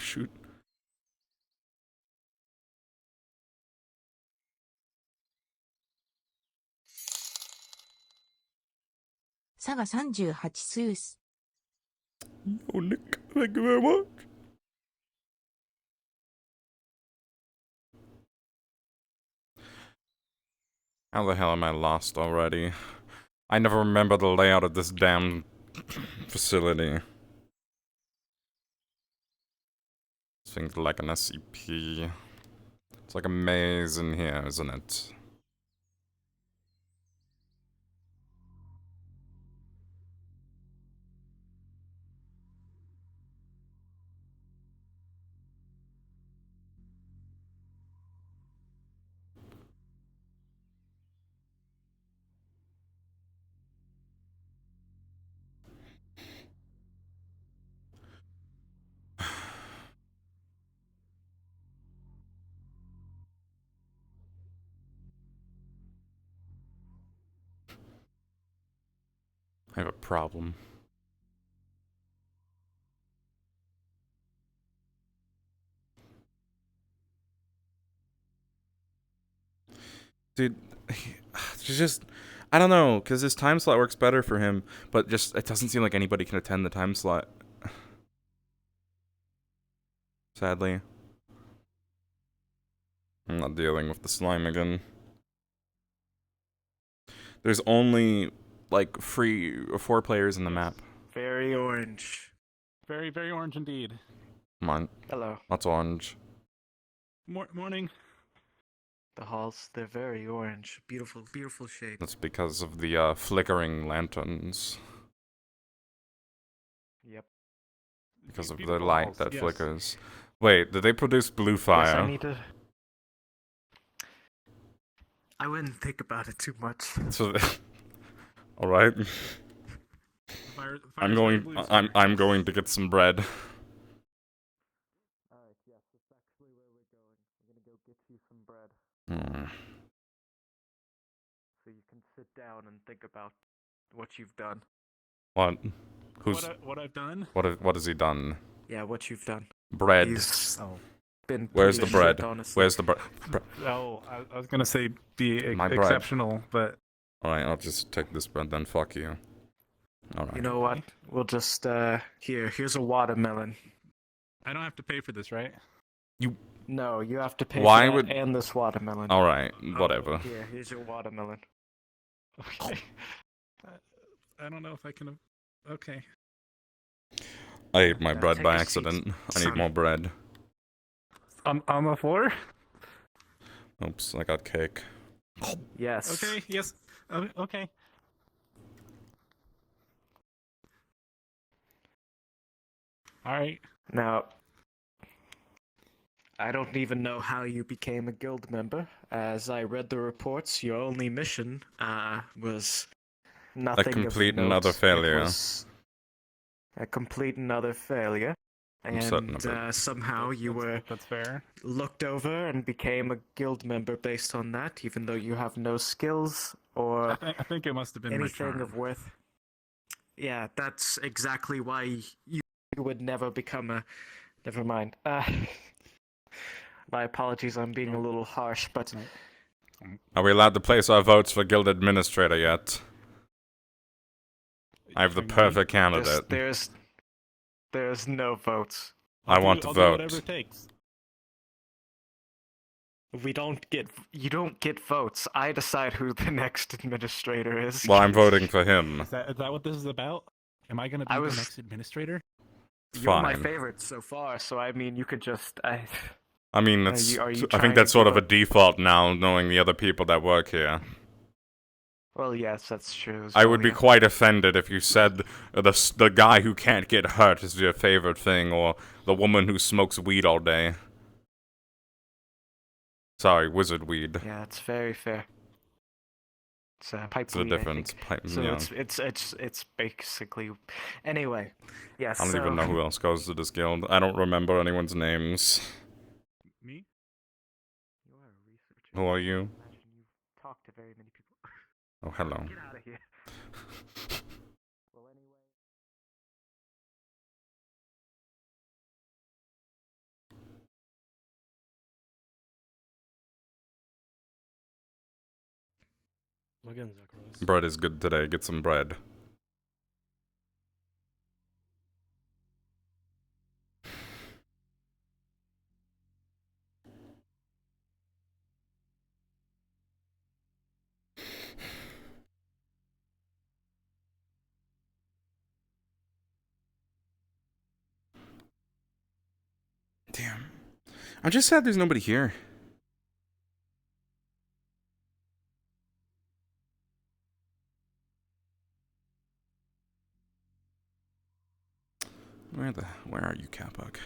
shoot. 사가 38スース Oh, Nick, thank you very much. How the hell am I lost already? I never remember the layout of this damn facility. This thing's like an SCP. It's like a maze in here, isn't it? I have a problem. Dude, just... I don't know, because his time slot works better for him, but just, it doesn't seem like anybody can attend the time slot. Sadly. I'm not dealing with the slime again. There's only, like, 4 players in the map. Very orange. Very, very orange indeed. Come on. Hello. That's orange. Morning. The halls, they're very orange. Beautiful, beautiful shape. That's because of the, flickering lanterns. Yep. Because of the Beautiful light halls, that yes. flickers. Wait, did they produce blue Yes, fire? I need to... I wouldn't think about it too much. So, alright. I'm going to get some bread. Alright, yes, that's actually where we're going. I'm gonna go get you some bread. So you can sit down and think about what you've done. What? Who's... What I've done? What has he done? Yeah, what you've done. Bread. He's been Where's the pretty bread? shit, honestly. Where's the bread? Oh, I was gonna say be My bread. exceptional, but Alright, I'll just take this bread then, fuck you. Alright. You know what? We'll just, here's a watermelon. I don't have to pay for this, right? No, you have to pay Why for that would- and this watermelon. Alright, whatever. Here's your watermelon. Okay. I don't know if I can. Okay. I ate my bread take by a seat, accident. I need son. more bread. On the floor. Oops, I got cake. Yes. Okay. Yes. Okay. All right. Now, I don't even know how you became a guild member. As I read the reports, your only mission was nothing complete of note. another failure. It was a complete another failure. I'm certain of And somehow you were That's fair. looked over and became a guild member based on that, even though you have no skills or I think it must have been my anything charm. of worth. Yeah, that's exactly why you would never become a... Never mind. My apologies, I'm being a little harsh, but... Are we allowed to place our votes for guild administrator yet? I have the perfect candidate. There's no votes. I want to I'll vote. do whatever it takes. You don't get votes. I decide who the next administrator is. Well, I'm voting for him. Is that what this is about? Am I gonna be the next administrator? You're my Fine. favorite so far, so I mean, you could just... I mean, that's, are you I trying think to that's sort give of a up- default now, knowing the other people that work here. Well, yes, that's true. as I well, would be yeah. quite offended if you said the guy who can't get hurt is your favorite thing, or the woman who smokes weed all day. Sorry, wizard weed. Yeah, it's very fair. It's pipe It's the weed, I difference. think. So Yeah. it's basically... Anyway, yes, I don't even know who else goes to this guild. I don't remember anyone's names. Me? You are a researcher. Who are you? Imagine you talk to very many people. Oh, hello. Get out of here. again, Zacharias. Bread is good today. Get some bread. Damn. I'm just sad there's nobody here. Where are you, Catbug?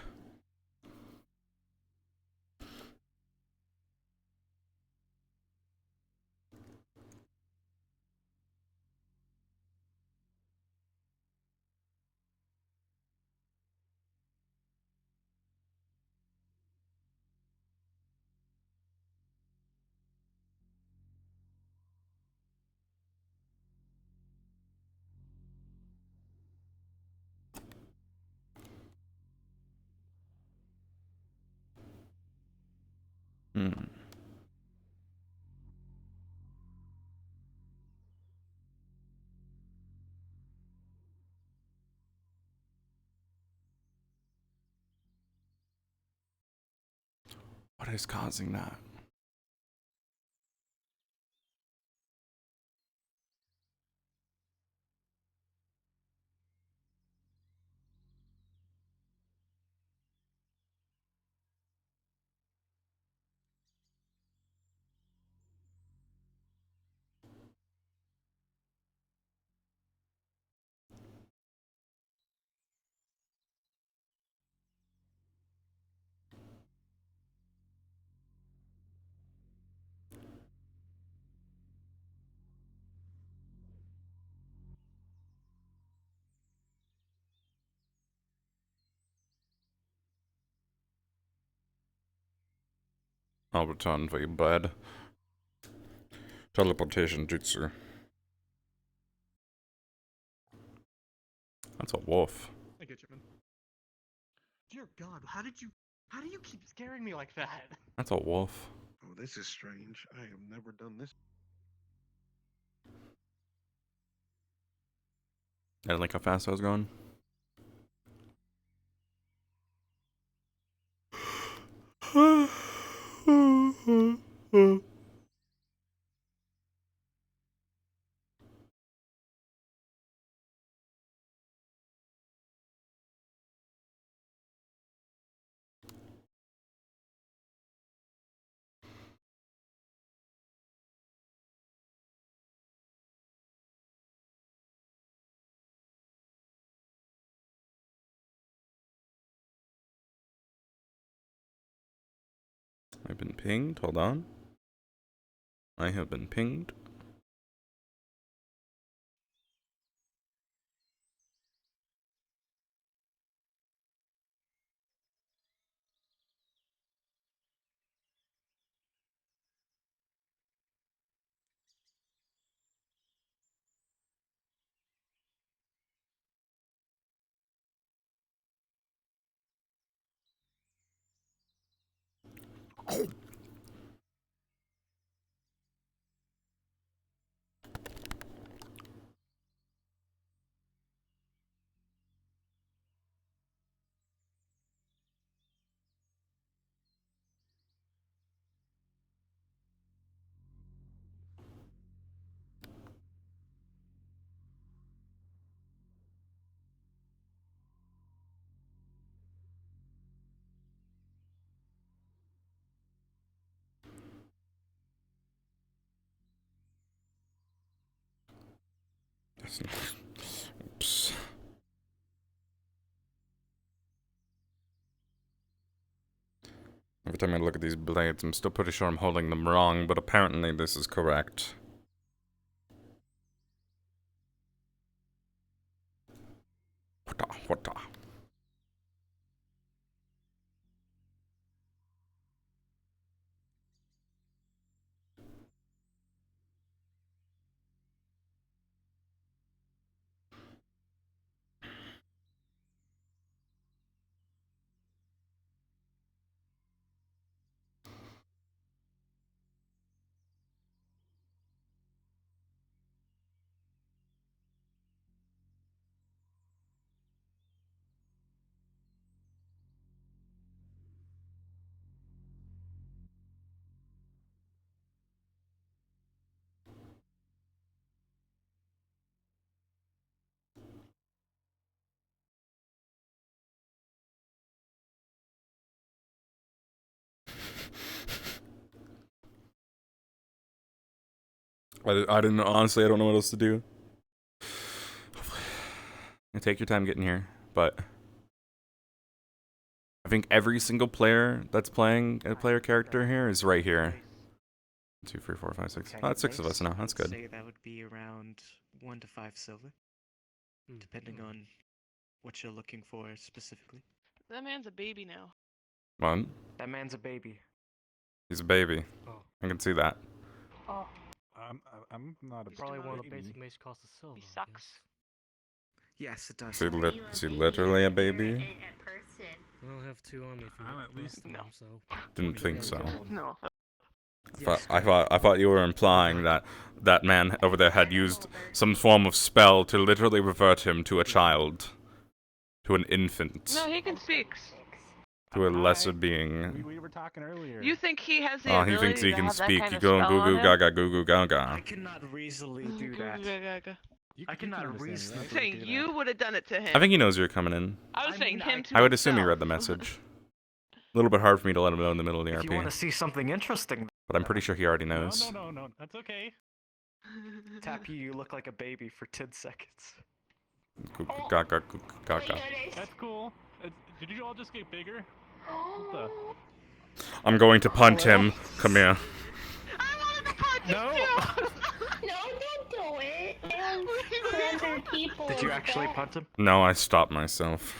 Hmm. What is causing that? I'll return for you, bud. Teleportation jutsu. That's a wolf. I get you, man. Dear God, how do you keep scaring me like that? That's a wolf. Oh, this is strange. I have never done this. I didn't like how fast I was going. I've been pinged. Hold on. I have been pinged. Oops. Every time I look at these blades, I'm still pretty sure I'm holding them wrong, but apparently this is correct. What the? I didn't honestly. I don't know what else to do. Take your time getting here, but I think every single player that's playing a player character here is right here. 2, 3, 4, 5, 6. Oh, that's 6 of us now. That's good. Say that would be around 1 to 5 silver, depending on what you're looking for specifically. That man's a baby now. What? That man's a baby. He's a baby. Oh. I can see that. Oh, I'm not a He's Probably doing one of the baby. basic mace costs a silver. he sucks. Yes, it does. Is he literally a baby? I don't have 2 on me for I'm at least No. so. Didn't think so. No. I thought you were implying that that man over there had used some form of spell to literally revert him to a child, to an infant, No, he can speak. to a lesser being. We were talking earlier. You think he has the Oh, ability he thinks he to can have that speak. kind You of go spell goo on goo him? gaga goo goo I gaga. cannot reasonably do that. You I can cannot understand, right? reasonably Saying do that. you would have done it to him. I think he knows you're coming in. I was I saying mean, him I- to I would assume he himself. read the message. A little bit hard for me to let him know in the middle of the If you want to RP, see something interesting, but I'm pretty sure he already knows. No. That's okay. tap you look like a baby for 10 seconds. Goo goo gaga goo goo gaga. That's cool. Did you all just get bigger? What the? I'm going to punt him. Come here. I wanted to punch No. him too. No, don't do it. And other people. Did you actually punt him? No, I stopped myself.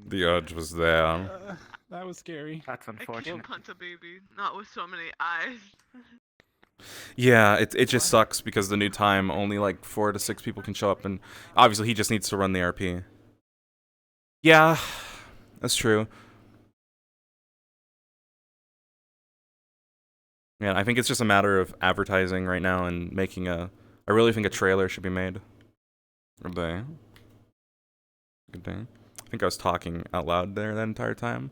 The urge was there. That was scary. That's I can't unfortunate. punch a baby, not with so many eyes. Yeah, it just sucks because the new time only like 4 to 6 people can show up, and obviously he just needs to run the RP. Yeah, that's true. Yeah, I think it's just a matter of advertising right now and making a. I really think a trailer should be made. Good day. Good day. I think I was talking out loud there that entire time.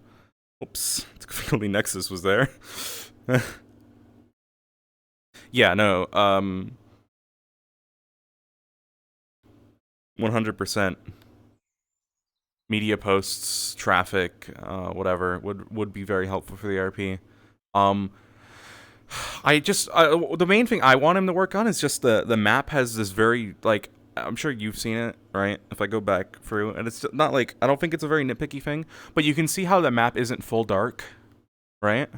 Oops. It's because only Nexus was there. Yeah, no, 100% media posts, traffic, whatever would be very helpful for the RP. The main thing I want him to work on is just the map has this very, like, I'm sure you've seen it, right? If I go back through, and it's not like, I don't think it's a very nitpicky thing, but you can see how the map isn't full dark, right?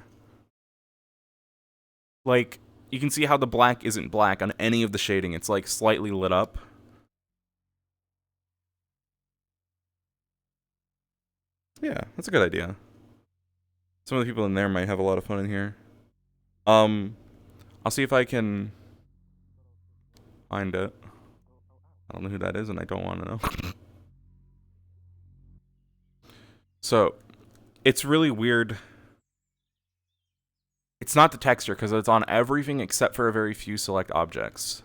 Like, you can see how the black isn't black on any of the shading. It's like slightly lit up. Yeah, that's a good idea. Some of the people in there might have a lot of fun in here. I'll see if I can find it. I don't know who that is, and I don't want to know. So, it's really weird. It's not the texture, because it's on everything except for a very few select objects.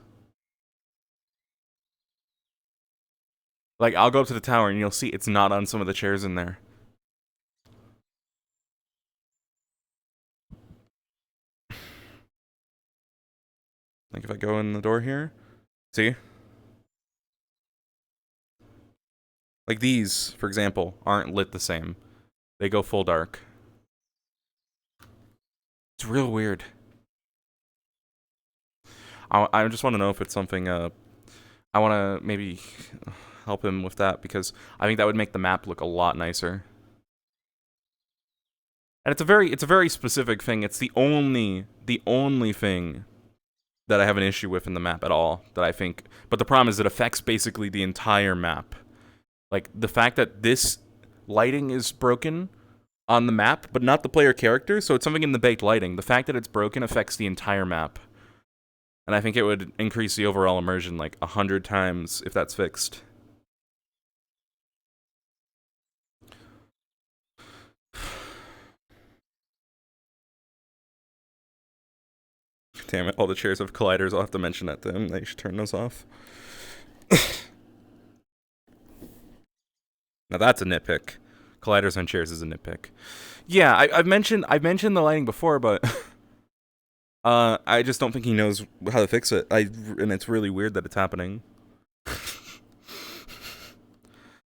Like, I'll go up to the tower, and you'll see it's not on some of the chairs in there. Like, if I go in the door here, see? Like, these, for example, aren't lit the same. They go full dark. It's real weird. I just want to know if it's something, I want to maybe help him with that, because I think that would make the map look a lot nicer. And it's a very specific thing. It's the only thing that I have an issue with in the map at all, that I think, but the problem is it affects basically the entire map. Like, the fact that this lighting is broken on the map, but not the player character, so it's something in the baked lighting. The fact that it's broken affects the entire map. And I think it would increase the overall immersion like 100 times if that's fixed. Damn it, all the chairs have colliders. I'll have to mention that to him. They should turn those off. Now that's a nitpick. Colliders on chairs is a nitpick. Yeah, I've mentioned the lighting before, but I just don't think he knows how to fix it. And it's really weird that it's happening.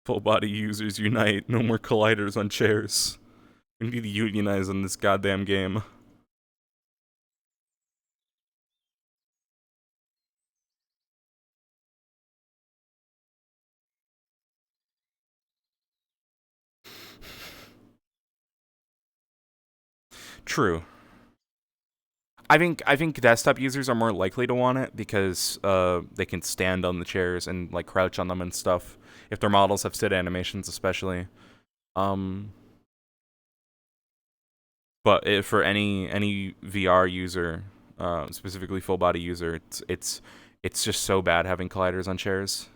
Full body users unite. No more colliders on chairs. We need to unionize on this goddamn game. True. I think desktop users are more likely to want it because they can stand on the chairs and like crouch on them and stuff. If their models have sit animations, especially. But for any VR user, specifically full body user, it's just so bad having colliders on chairs.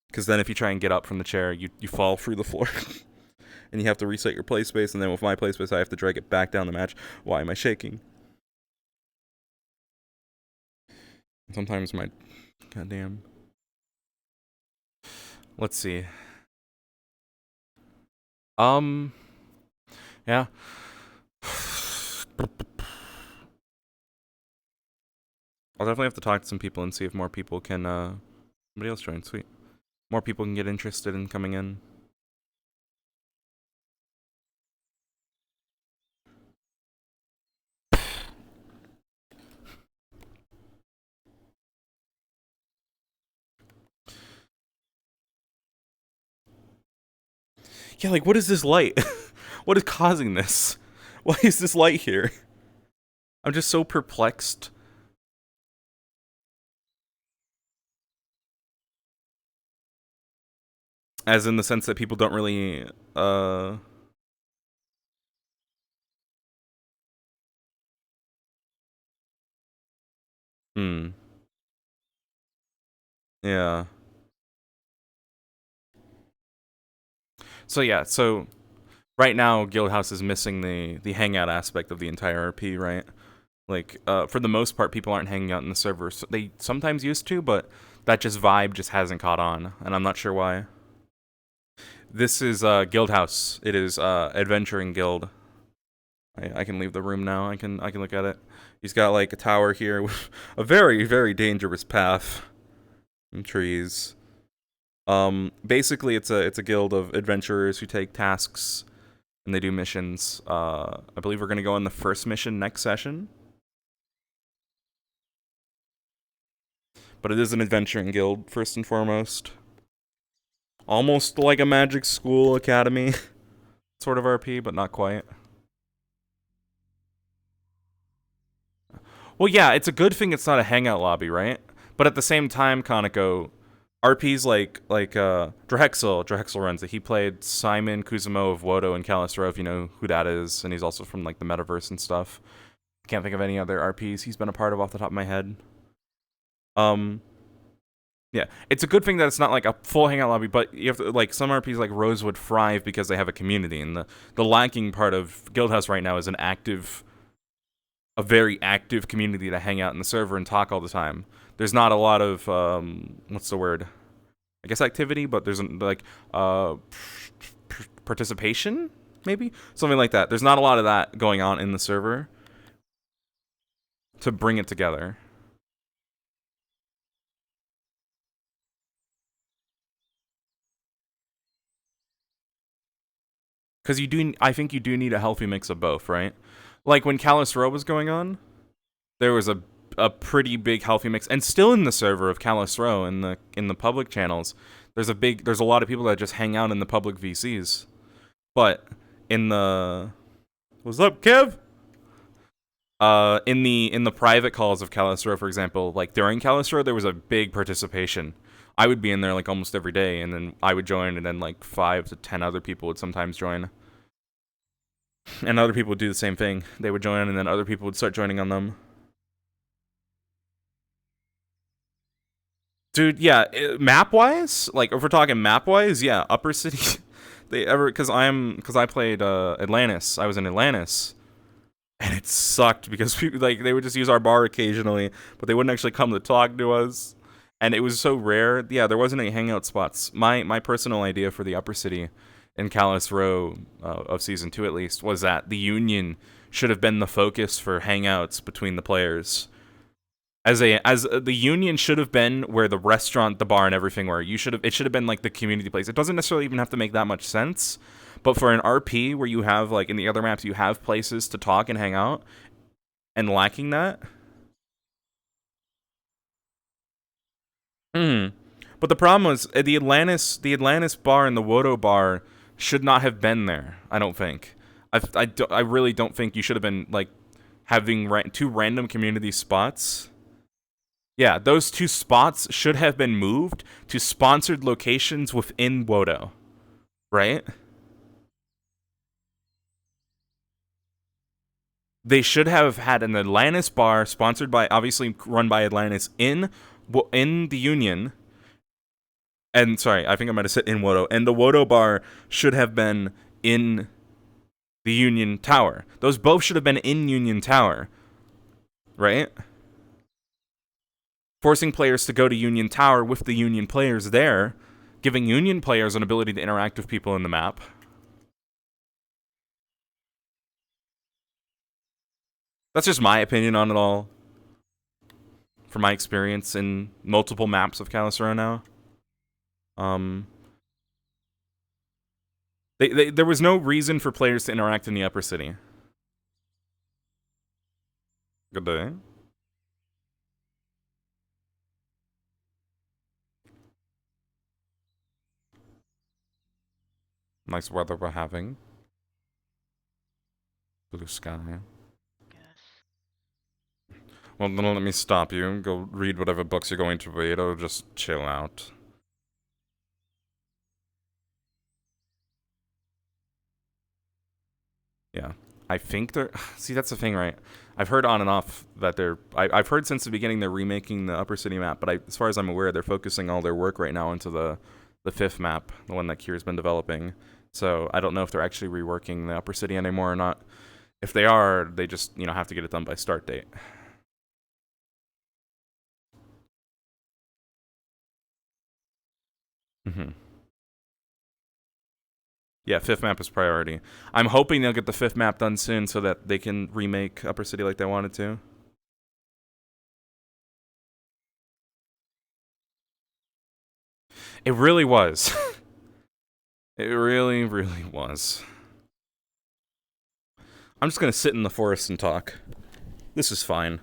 Because then if you try and get up from the chair, you fall through the floor. And you have to reset your play space, and then with my play space, I have to drag it back down the match. Why am I shaking? Sometimes my... Goddamn. Let's see. Yeah. I'll definitely have to talk to some people and see if more people can, somebody else join, sweet. More people can get interested in coming in. Yeah, like, what is this light? What is causing this? Why is this light here? I'm just so perplexed. As in the sense that people don't really, Yeah. So yeah, so right now Guildhouse is missing the hangout aspect of the entire RP, right? Like, for the most part, people aren't hanging out in the server. So they sometimes used to, but that vibe just hasn't caught on, and I'm not sure why. This is Guildhouse. It is Adventuring Guild. I can leave the room now. I can look at it. He's got like a tower here with a very, very dangerous path and trees. Basically it's a guild of adventurers who take tasks and they do missions. I believe we're gonna go on the first mission next session. But it is an adventuring guild, first and foremost. Almost like a magic school academy sort of RP, but not quite. Well, yeah, it's a good thing it's not a hangout lobby, right? But at the same time, Kaneko, RPs like Drahexel runs it. He played Simon Kuzumo of Wodo and Kalis Row, if you know who that is, and he's also from like the metaverse and stuff. I can't think of any other RPs he's been a part of off the top of my head. Yeah, it's a good thing that it's not like a full hangout lobby, but you have to, like, some RPs like Rosewood thrive because they have a community, and the lacking part of Guildhouse right now is a very active community to hang out in the server and talk all the time. There's not a lot of what's the word? I guess activity, but there's like participation, maybe something like that. There's not a lot of that going on in the server to bring it together. Because I think you do need a healthy mix of both, right? Like when Kalis Row was going on, there was a pretty big healthy mix, and still in the server of Kalis Row in the public channels, there's a lot of people that just hang out in the public VCs. But in the what's up, Kev? In the private calls of Kalis Row, for example, like during Kalis Row, there was a big participation. I would be in there like almost every day, and then I would join, and then like 5 to 10 other people would sometimes join. And other people would do the same thing. They would join, and then other people would start joining on them. Dude, yeah, map-wise, like if we're talking map-wise, yeah, Upper City, because I played Atlantis. I was in Atlantis, and it sucked because people, like, they would just use our bar occasionally, but they wouldn't actually come to talk to us. And it was so rare. Yeah, there wasn't any hangout spots. My personal idea for the Upper City in Kalis Row of Season 2 at least was that the Union should have been the focus for hangouts between the players. As the Union should have been where the restaurant, the bar, and everything were. It should have been like the community place. It doesn't necessarily even have to make that much sense, but for an RP where you have, like in the other maps, you have places to talk and hang out, and lacking that. But the problem was the Atlantis bar and the Wodo bar should not have been there. I don't think. I really don't think you should have been like having two random community spots. Yeah, those 2 spots should have been moved to sponsored locations within Wodo, right? They should have had an Atlantis bar sponsored by, obviously run by Atlantis in the Union. And sorry, I think I might have said in Wodo. And the Wodo bar should have been in the Union Tower. Those both should have been in Union Tower, right? Forcing players to go to Union Tower with the Union players there, giving Union players an ability to interact with people in the map. That's just my opinion on it all. From my experience in multiple maps of Kalisaro now. There was no reason for players to interact in the upper city. Good day. Nice weather we're having. Blue sky. Well, don't let me stop you. Go read whatever books you're going to read, or just chill out. Yeah. I think they're... See, that's the thing, right? I've heard on and off that they're... I've heard since the beginning they're remaking the Upper City map, but as far as I'm aware, they're focusing all their work right now into the 5th map, the one that Kier's been developing. So I don't know if they're actually reworking the Upper City anymore or not. If they are, they just, have to get it done by start date. Mm-hmm. Yeah, 5th map is priority. I'm hoping they'll get the 5th map done soon so that they can remake Upper City like they wanted to. It really was. It really, really was. I'm just gonna sit in the forest and talk. This is fine.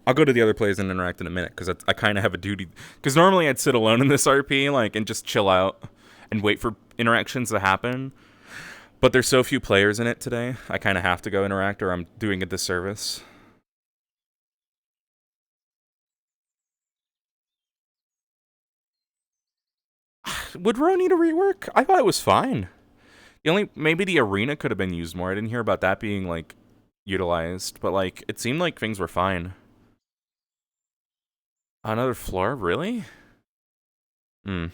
I'll go to the other players and interact in a minute, because I kind of have a duty. Because normally I'd sit alone in this RP, and just chill out and wait for interactions to happen. But there's so few players in it today, I kind of have to go interact, or I'm doing a disservice. Would Row need a rework? I thought it was fine. Maybe the arena could have been used more. I didn't hear about that being, utilized. But, it seemed like things were fine. Another floor? Really? Hmm.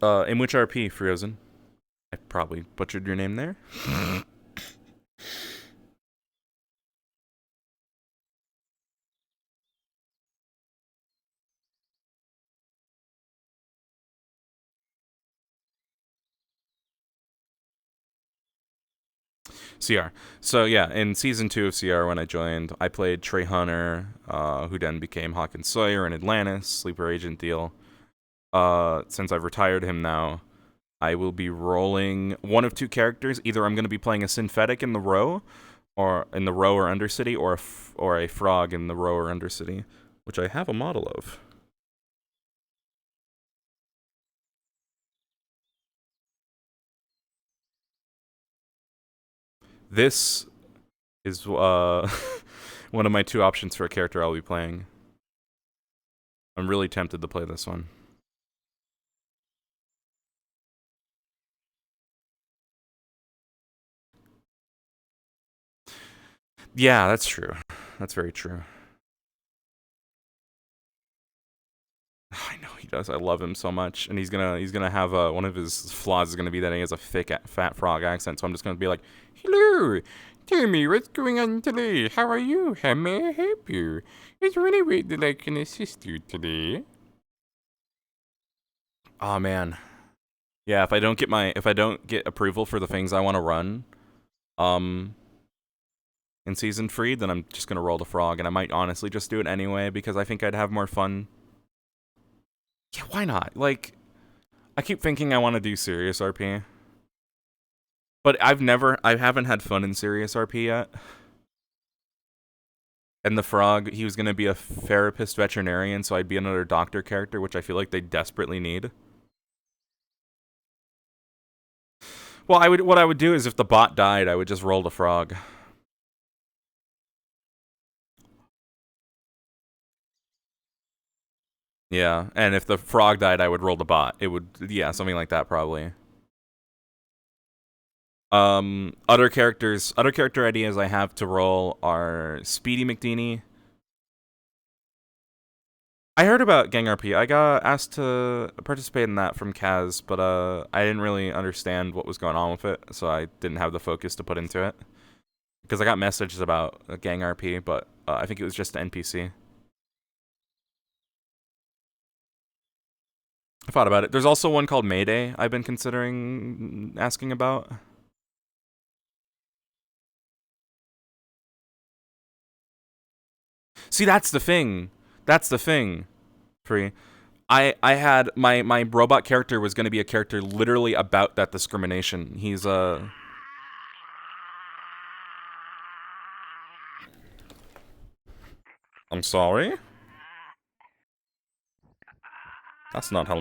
In which RP, Frozen? I probably butchered your name there. CR. So yeah, in season 2 of CR when I joined, I played Trey Hunter, who then became Hawkins Sawyer in Atlantis, sleeper agent deal. Since I've retired him now, I will be rolling one of 2 characters. Either I'm going to be playing a synthetic in the Row, or Undercity, or a frog in the Row or Undercity, which I have a model of. This is one of my 2 options for a character I'll be playing. I'm really tempted to play this one. Yeah, that's true. That's very true. I know he does. I love him so much, and he's gonna have one of his flaws is gonna be that he has a thick fat frog accent. So I'm just gonna be like, "Hello, tell me what's going on today. How are you? How may I help you? Is there any way that I can assist you today?" Oh man, yeah. If I don't get approval for the things I want to run, in season 3, then I'm just gonna roll the frog, and I might honestly just do it anyway because I think I'd have more fun. Yeah, why not? I keep thinking I want to do serious RP. But I haven't had fun in serious RP yet. And the frog, he was going to be a therapist veterinarian, so I'd be another doctor character, which I feel like they desperately need. Well, what I would do is if the bot died, I would just roll the frog. Yeah, and if the frog died, I would roll the bot. It would, yeah, something like that probably. Other character ideas I have to roll are Speedy McDeany. I heard about Gang RP. I got asked to participate in that from Kaz, but I didn't really understand what was going on with it, so I didn't have the focus to put into it. Because I got messages about Gang RP, but I think it was just an NPC. I thought about it. There's also one called Mayday I've been considering asking about. See, that's the thing. That's the thing. Free. I had my robot character was going to be a character literally about that discrimination. He's I'm sorry? That's not how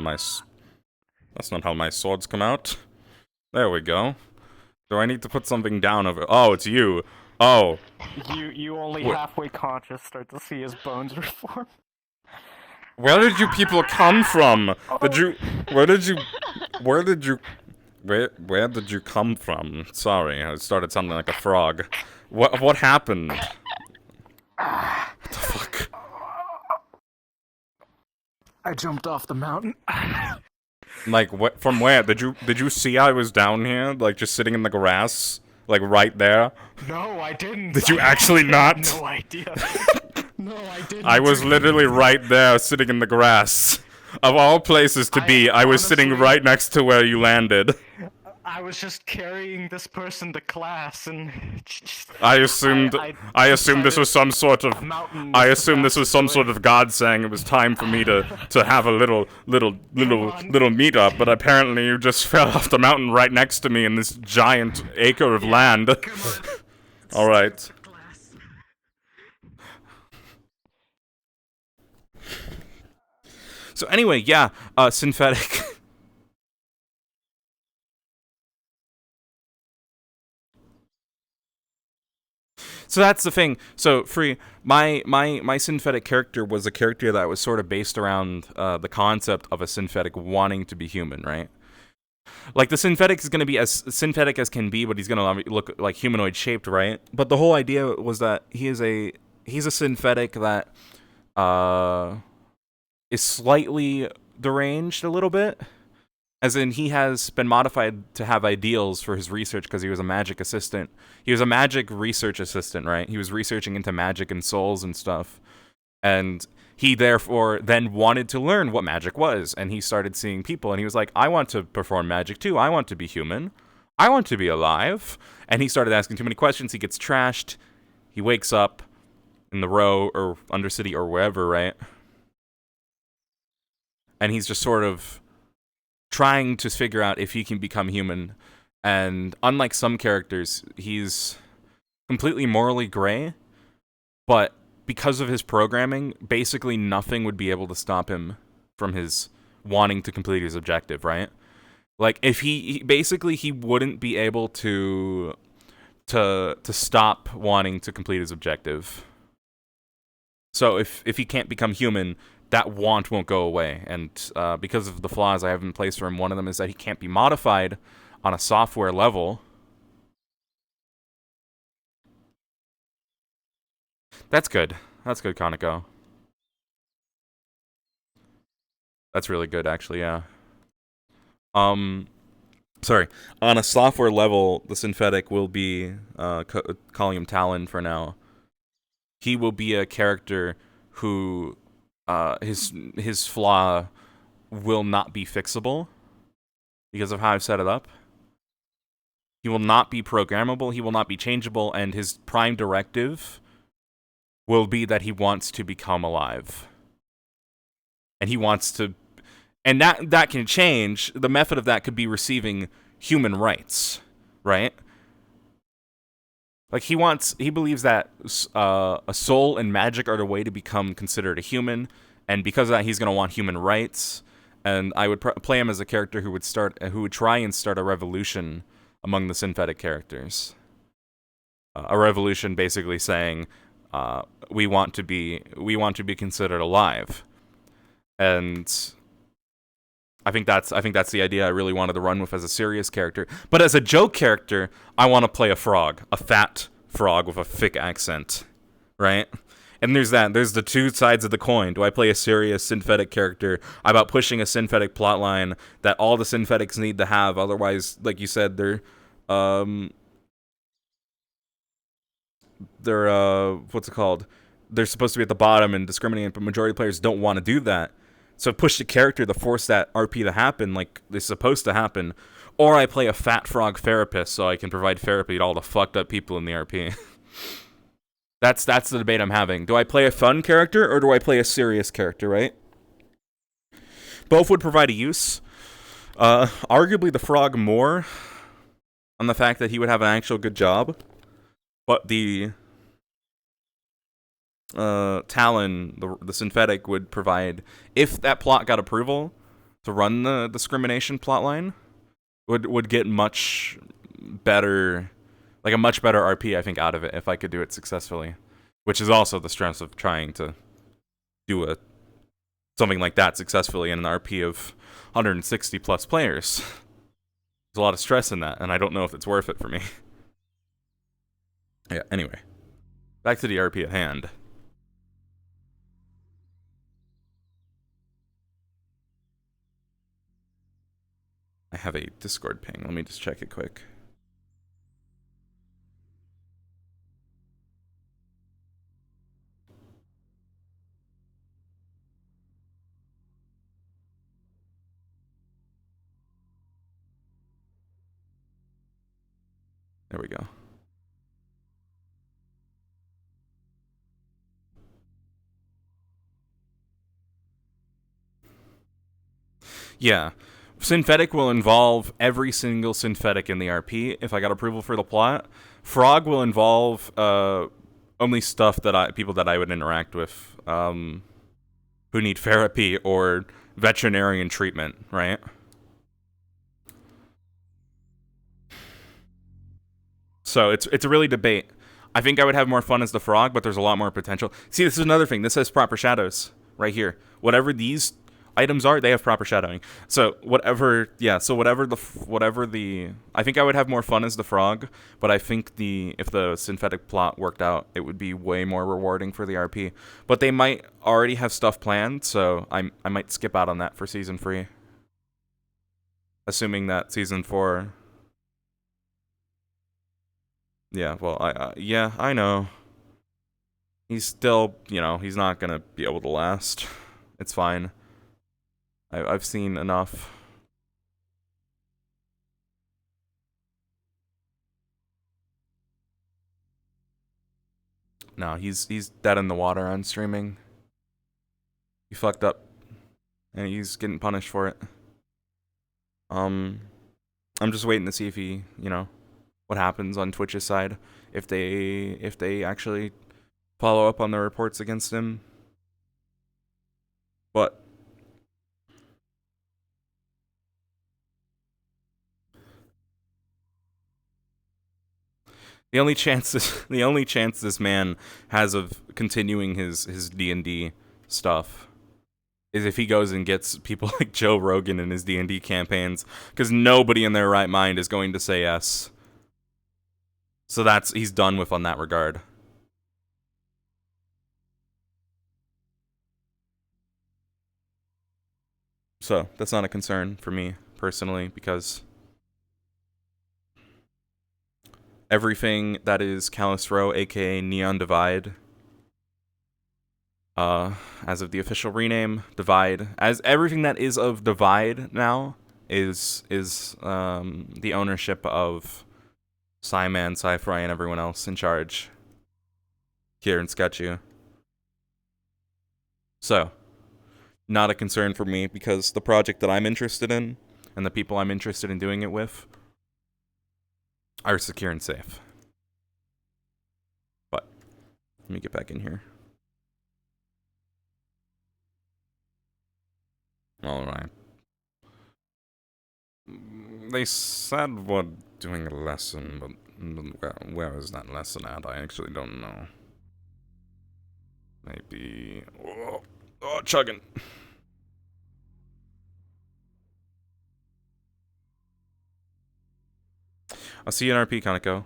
my swords come out. There we go. Do I need to put something down over? Oh, it's you. Oh. You only What? halfway conscious start to see his bones reform. Where did you people come from? Where did you come from? Sorry, I started sounding like a frog. What happened? What the fuck? I jumped off the mountain. Like, what? From where? Did you see I was down here, like just sitting in the grass, like right there? No, I didn't. Did you actually not? No idea. No, I didn't. I was literally right there, sitting in the grass. Of all places to be, I was sitting right next to where you landed. I was just carrying this person to class, and I assumed this was some sort of God saying it was time for me to have a little meetup, but apparently you just fell off the mountain right next to me in this giant acre of land. All right. So anyway, yeah, synthetic. So that's the thing. So Free, my synthetic character was a character that was sort of based around the concept of a synthetic wanting to be human, right? Like the synthetic is going to be as synthetic as can be, but he's going to look like humanoid shaped, right? But the whole idea was that he's a synthetic that is slightly deranged a little bit. As in, he has been modified to have ideals for his research because he was a magic assistant. He was a magic research assistant, right? He was researching into magic and souls and stuff. And he therefore then wanted to learn what magic was. And he started seeing people and he was like, I want to perform magic too. I want to be human. I want to be alive. And he started asking too many questions. He gets trashed. He wakes up in the Row or Undercity or wherever, right? And he's just sort of trying to figure out if he can become human. And unlike some characters, he's completely morally gray, but because of his programming, basically nothing would be able to stop him from his wanting to complete his objective, right? Like, if he wouldn't be able to stop wanting to complete his objective. So if he can't become human, that want won't go away. And because of the flaws I have in place for him, one of them is that he can't be modified on a software level. That's good. That's good, Kaneko. That's really good, actually, yeah. Sorry. On a software level, the synthetic will be, calling him Talon for now. He will be a character who his flaw will not be fixable because of how I've set it up. He will not be programmable, he will not be changeable, and his prime directive will be that he wants to become alive. And he wants to... And that can change. The method of that could be receiving human rights, right? Like he believes that a soul and magic are the way to become considered a human, and because of that, he's gonna want human rights. And I would play him as a character who would try and start a revolution among the synthetic characters. A revolution, basically saying, we want to be considered alive, and I think that's the idea I really wanted to run with as a serious character. But as a joke character, I want to play a frog, a fat frog with a thick accent, right? And there's the two sides of the coin. Do I play a serious synthetic character about pushing a synthetic plotline that all the synthetics need to have? Otherwise, like you said, they're what's it called? They're supposed to be at the bottom and discriminating, but majority of players don't want to do that. So push the character to force that RP to happen like it's supposed to happen. Or I play a fat frog therapist so I can provide therapy to all the fucked up people in the RP. That's the debate I'm having. Do I play a fun character or do I play a serious character, right? Both would provide a use. Arguably the frog more on the fact that he would have an actual good job. But the Talon, the synthetic, would provide, if that plot got approval to run the discrimination plotline, would get much better, like a much better RP, I think, out of it if I could do it successfully. Which is also the stress of trying to do something like that successfully in an RP of 160 plus players. There's a lot of stress in that, and I don't know if it's worth it for me. Yeah, anyway. Back to the RP at hand. I have a Discord ping. Let me just check it quick. There we go. Yeah. Synthetic will involve every single synthetic in the RP if I got approval for the plot. Frog will involve only stuff that people that I would interact with who need therapy or veterinarian treatment, right? So it's a really debate. I think I would have more fun as the frog, but there's a lot more potential. See, this is another thing. This has proper shadows right here. Whatever these items are, they have proper shadowing. So whatever the I think I would have more fun as the frog, but I think if the synthetic plot worked out, it would be way more rewarding for the RP. But they might already have stuff planned, so I might skip out on that for season 3. Assuming that season 4. Yeah, well, I know. He's still, he's not gonna be able to last. It's fine. I've seen enough. No, he's dead in the water on streaming. He fucked up, and he's getting punished for it. I'm just waiting to see if he, what happens on Twitch's side, if they actually follow up on the reports against him. But the only chance this man has of continuing his D&D stuff is if he goes and gets people like Joe Rogan in his D&D campaigns, because nobody in their right mind is going to say yes. So he's done with on that regard. So that's not a concern for me personally, because everything that is Calistro, aka Neon Divide, as of the official rename, Divide, as everything that is of Divide now is the ownership of Psyman, Sci-Fry, and everyone else in charge here in Sketchu. So, not a concern for me, because the project that I'm interested in and the people I'm interested in doing it with are secure and safe. Let me get back in here. Alright. They said we're doing a lesson, but where is that lesson at? I actually don't know. Maybe... Oh, chugging. I'll see you in RP, Kaneko.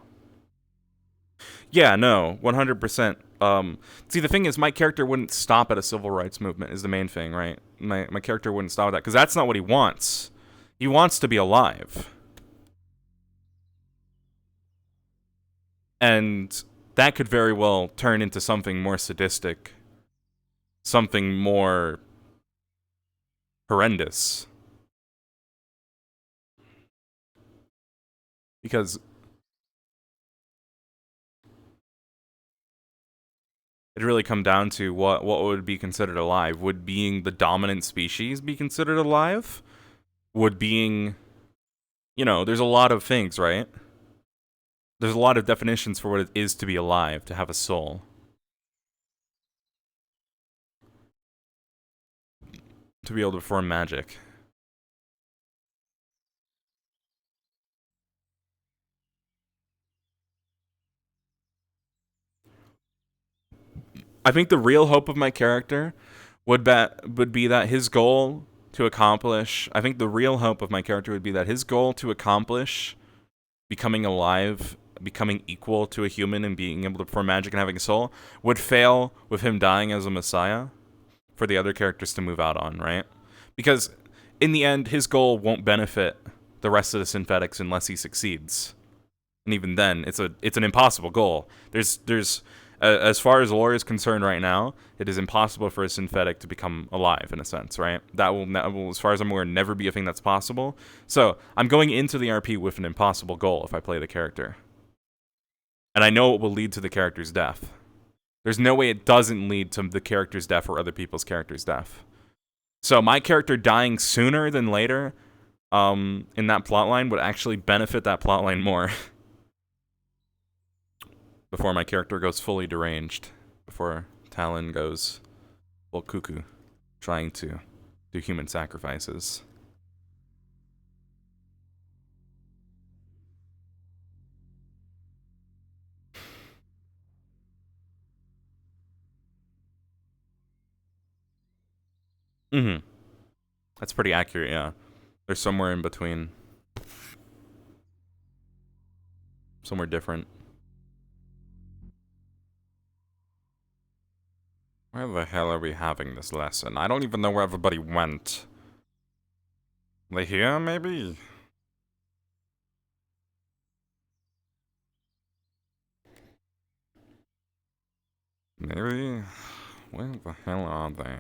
Yeah, no, 100%. See, the thing is, my character wouldn't stop at a civil rights movement, is the main thing, right? My character wouldn't stop at that, because that's not what he wants. He wants to be alive. And that could very well turn into something more sadistic. Something more horrendous. Because it really come down to what would be considered alive. Would being the dominant species be considered alive? Would being, you know, there's a lot of things, right? There's a lot of definitions for what it is to be alive, to have a soul. To be able to perform magic. I think the real hope of my character would be that his goal to accomplish... I think the real hope of my character would be that his goal to accomplish becoming alive, becoming equal to a human and being able to perform magic and having a soul, would fail with him dying as a messiah for the other characters to move out on, right? Because in the end, his goal won't benefit the rest of the synthetics unless he succeeds. And even then, it's an impossible goal. There's as far as lore is concerned right now, it is impossible for a synthetic to become alive, in a sense, right? That will, as far as I'm aware, never be a thing that's possible. So, I'm going into the RP with an impossible goal if I play the character. And I know it will lead to the character's death. There's no way it doesn't lead to the character's death or other people's character's death. So, my character dying sooner than later in that plotline would actually benefit that plotline more. Before my character goes fully deranged. Before Talon goes full cuckoo. Trying to do human sacrifices. Mm-hmm. That's pretty accurate, yeah. They're somewhere in between. Somewhere different. Where the hell are we having this lesson? I don't even know where everybody went. They here, maybe? Maybe? Where the hell are they?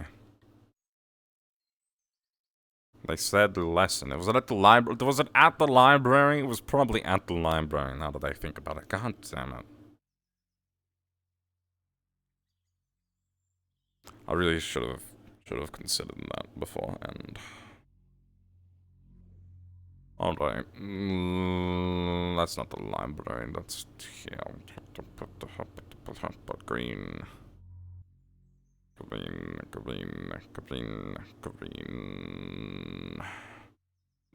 They said the lesson. Was it at the library? Was it at the library? It was probably at the library, now that I think about it. God damn it. I really should have considered that beforehand. Alright. That's not the library. That's here. Green.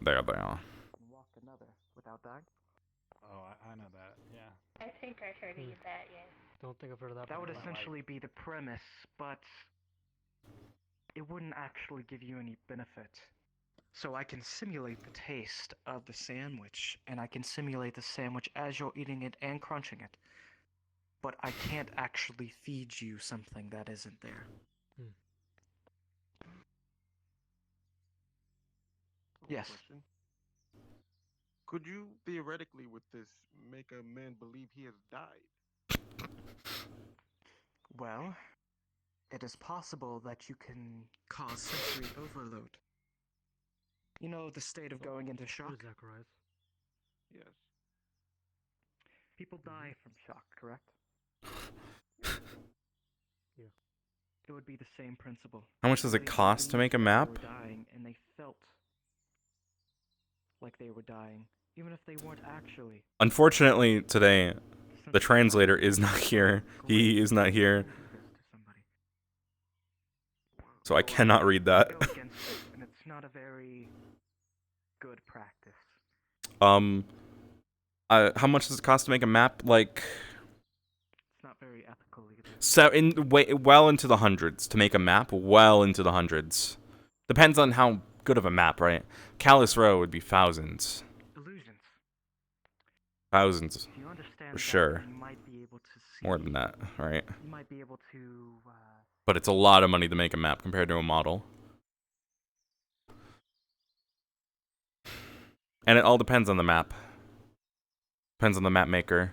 There they are. Walk another without dying. Oh, I know that. Yeah. I think I heard you that, yes. Don't think I've heard of that. That would before. essentially be the premise, but it wouldn't actually give you any benefit. So I can simulate the taste of the sandwich, and I can simulate the sandwich as you're eating it and crunching it. But I can't actually feed you something that isn't there. Yes. Question. Could you theoretically, with this, make a man believe he has died? Well, it is possible that you can cause sensory overload. You know, the state of going into What shock? is Zacharias? Yes. People die from shock, correct? Yeah. It would be the same principle. How much does it They cost to believed make a that map? They were dying, and they felt like they were dying, even if they weren't actually. Unfortunately, today, The translator is not here. He is not here. So I cannot read that. Go against it, and it's not a very good practice. How much does it cost to make a map? Like, It's not very ethical either. so well into the hundreds to make a map. Well into the hundreds. Depends on how good of a map, right? Callus Row would be thousands. Illusions. Thousands, If you understand for that, sure. you might be able to see. More than that, right? You might be able to. But it's a lot of money to make a map compared to a model. And it all depends on the map. Depends on the map maker.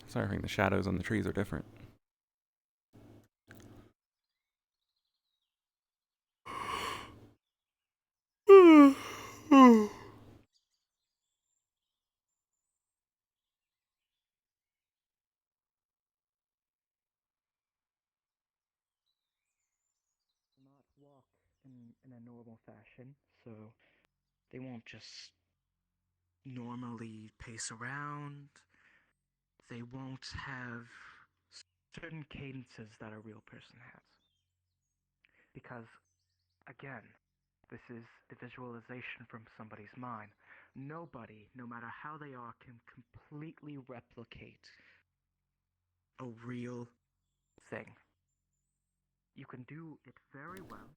Sorry, I think the shadows on the trees are different. Not walk in a normal fashion, so they won't just normally pace around. They won't have certain cadences that a real person has. Because, again, this is the visualization from somebody's mind. Nobody, no matter how they are, can completely replicate a real thing. You can do it very well.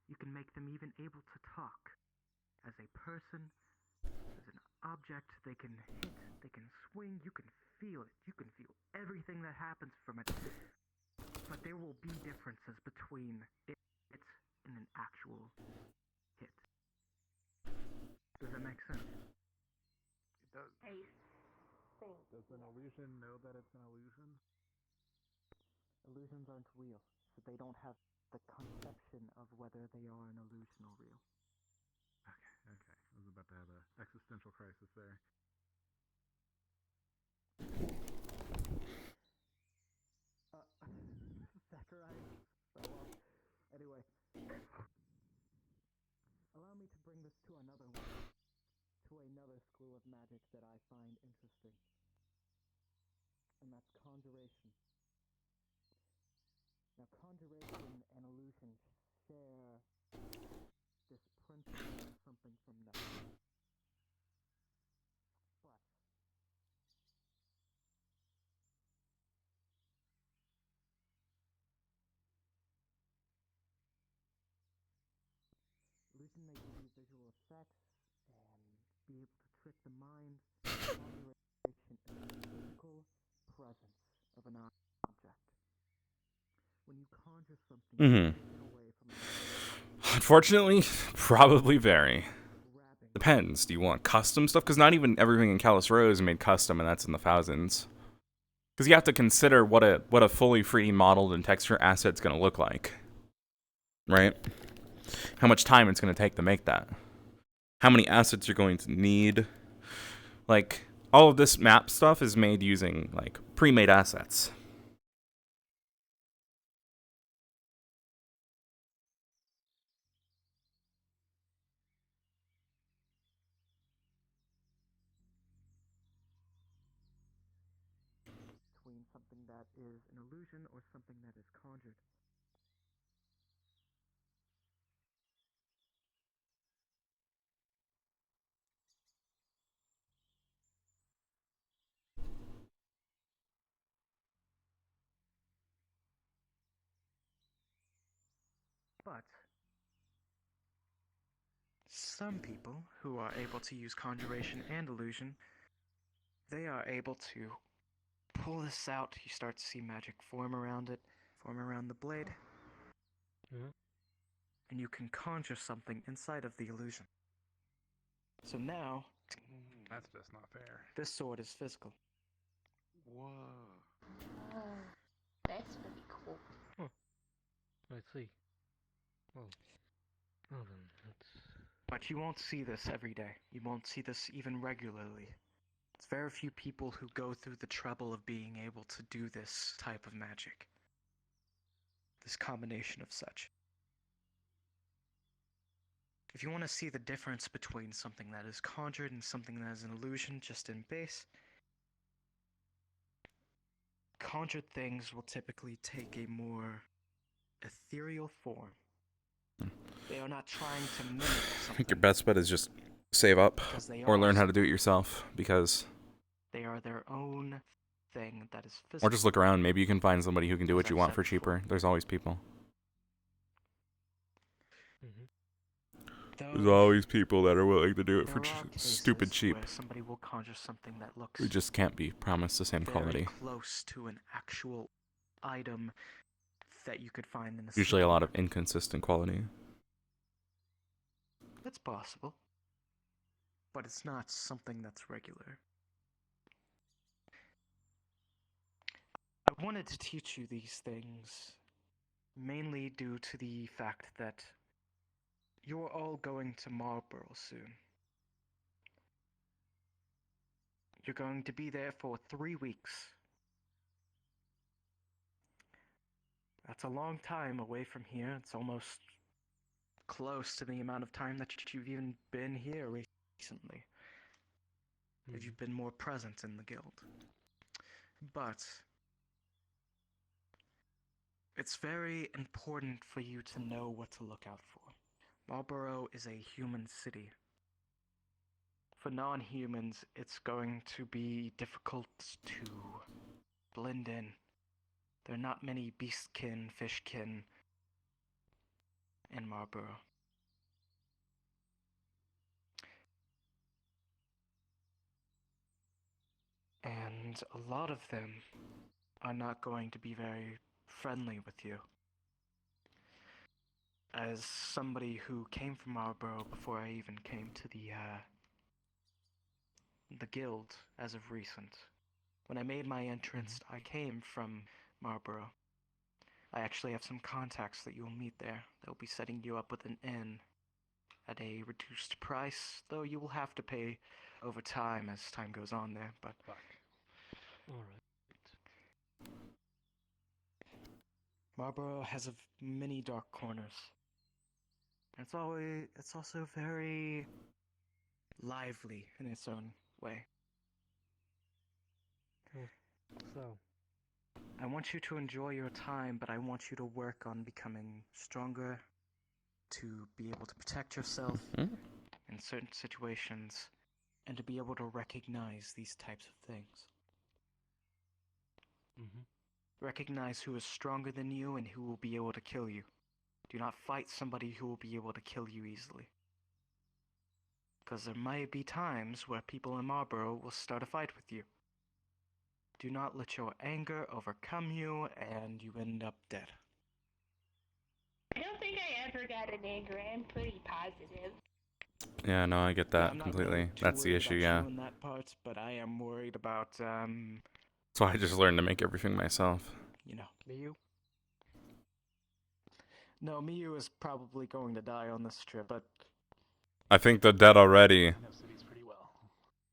You can make them even able to talk. As a person, as an object, they can hit, they can swing, you can feel it. You can feel everything that happens from it. But there will be differences between it and an actual hit. Does that make sense? It does. Does an illusion know that it's an illusion? Illusions aren't real, so they don't have the conception of whether they are an illusion or real. Okay. I was about to have an existential crisis there. Zacharias. Anyway. Allow me to bring this to another one. To another school of magic that I find interesting. And that's conjuration. Now, conjuration and illusion share this principle and something from nothing. But illusion may give you visual effects and be able to trick the mind. Conjuration is the physical presence of an object. When you conjure something, you take it away from the Unfortunately, probably vary. grabbing. Depends. Do you want custom stuff? Because not even everything in Callus Row is made custom, and that's in the thousands. Because you have to consider what a fully 3D modeled and texture asset's going to look like. Right? How much time it's going to take to make that. How many assets you're going to need. Like, all of this map stuff is made using, like, pre-made assets. Between something that is an illusion or something that is conjured. But some people who are able to use conjuration and illusion, they are able to pull this out. You start to see magic form around it, form around the blade. Mhm. And you can conjure something inside of the illusion. So now, That's just not fair. this sword is physical. Whoa. Oh, that's really cool. I see. Well then, that's... But you won't see this every day. You won't see this even regularly. It's very few people who go through the trouble of being able to do this type of magic. This combination of such. If you want to see the difference between something that is conjured and something that is an illusion just in base, conjured things will typically take a more ethereal form. They are not trying to mimic I think something. your best bet is just save up Because they or are learn how to something. do it yourself, because They are their own thing that is physical. or just look around. Maybe you can find somebody who can do what As you I've want said for before. cheaper. There's always people. There's Though always people that are willing to do it for there are stupid cases cheap. where somebody will conjure something that looks We just can't be promised the same very quality. close to an actual item that you could find in a Usually a lot of sleeping bag. inconsistent quality. It's possible, but it's not something that's regular. I wanted to teach you these things mainly due to the fact that you're all going to Marlborough soon. You're going to be there for 3 weeks. That's a long time away from here. It's almost close to the amount of time that you've even been here recently. That you've been more present in the guild. But it's very important for you to know what to look out for. Marlborough is a human city. For non-humans, it's going to be difficult to blend in. There are not many beastkin, fishkin in Marlborough. And a lot of them are not going to be very friendly with you. As somebody who came from Marlborough before I even came to the guild as of recent, when I made my entrance, I came from Marlborough. I actually have some contacts that you'll meet there. They'll be setting you up with an inn at a reduced price, though you will have to pay over time as time goes on there, but... Fuck. Alright. Marlborough has many dark corners. It's also very lively in its own way. So, I want you to enjoy your time, but I want you to work on becoming stronger, to be able to protect yourself in certain situations, and to be able to recognize these types of things. Recognize who is stronger than you and who will be able to kill you. Do not fight somebody who will be able to kill you easily. Because there might be times where people in Marlborough will start a fight with you. Do not let your anger overcome you and you end up dead. I don't think I ever got an anger. I'm pretty positive. Yeah, no, I get Yeah, that I'm not completely. really too That's the worried issue, about yeah. you in that part, but I am worried about, So I just learned to make everything myself. you know, Miyu. No, Miyu is probably going to die on this trip, but... I think they're dead already. I know cities pretty well.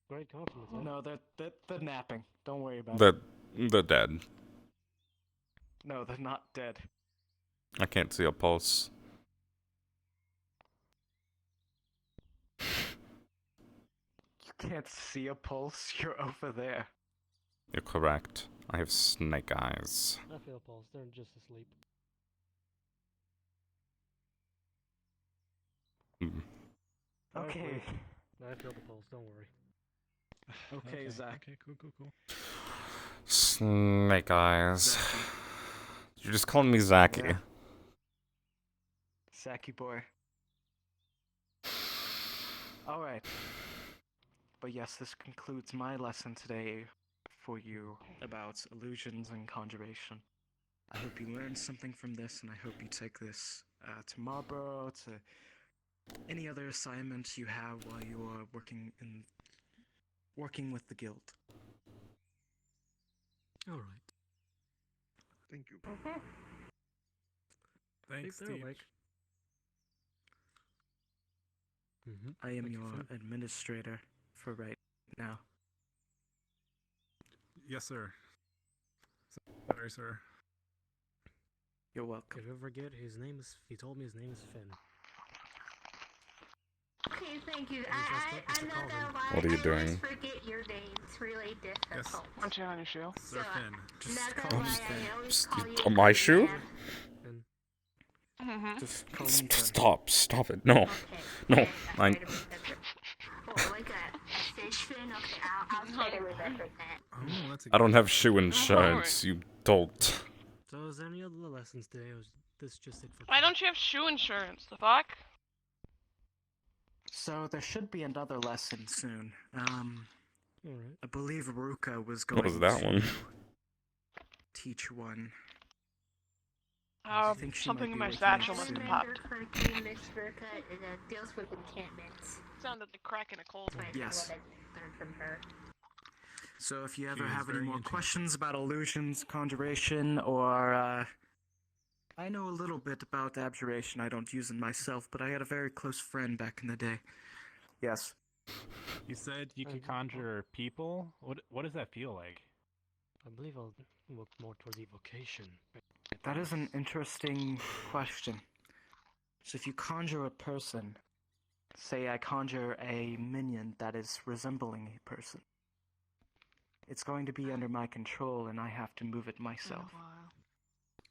great compliment, huh? No, they're napping. Don't worry about it. They're dead. No, they're not dead. I can't see a pulse. You can't see a pulse. You're over there. You're correct. I have snake eyes. I feel pulse. They're just asleep. Mm. Okay. I feel the pulse. Don't worry. Okay, Zach. Okay, cool. Snake eyes. Zachy. You're just calling me Zachy. Yeah. Zachy boy. Alright. But yes, this concludes my lesson today for you about illusions and conjuration. I hope you learned something from this, and I hope you take this to Marlborough, to any other assignments you have while you are working with the guild. All right. Thank you. Thanks, They're Steve. awake. I am Thank you, your Finn. administrator for right now. Yes, sir. Sorry, sir. You're welcome. If you forget, he told me his name is Finn. Thank you. Just I'm to not call gonna them. lie. What are you I doing? always forget your name. It's really difficult. Aren't you on your shoe? So, They're Finn. Just not call gonna me lie, Finn. I always call you. On my Finn. shoe? And Mm-hmm. Just call me Finn. Stop it. No. Okay. No, Okay, I'll I- try to remember. Oh, like a fish fin? Okay, I'll try to remember that. Oh, that's a I don't good have shoe insurance, you dolt. so, is there any other lessons today, or is this just it for Why today? don't you have shoe insurance? The fuck? So there should be another lesson soon. Alright. I believe Ruka was going What was that to one? teach one. I think she Something might in be my with me satchel I must soon. have remember popped. correctly, Miss Verka deals with enchantments. Sounded like cracking a cold. Right, Yes. what I learned from her. So if you She ever is have any very more enchanted. questions about illusions, conjuration, or I know a little bit about abjuration. I don't use it myself, but I had a very close friend back in the day. Yes. You said you could conjure people? What does that feel like? I believe I'll look more toward evocation. That is an interesting question. So if you conjure a person, say I conjure a minion that is resembling a person, it's going to be under my control and I have to move it myself.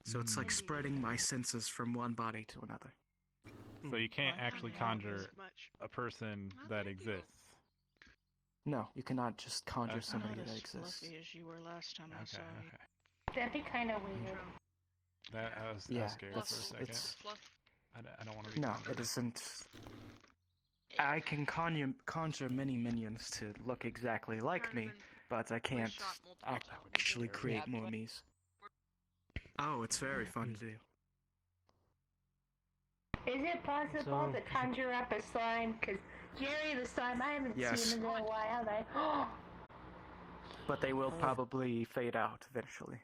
So it's like spreading my senses from one body to another. So you can't actually conjure a person that exists. No, you cannot just conjure Okay. somebody Not that as exists. fluffy as you were last time I saw Okay, you. okay. That'd be kind of weird. I was Yeah, scared for a that's second. it's I don't want to be no, conjured. it isn't. I can conjure many minions to look exactly like me, but I can't actually create more me's. Oh, it's very fun to do. Is it possible to conjure up a slime? Because Jerry the slime, I haven't Yes. seen in a while. Like, But they will probably fade out eventually.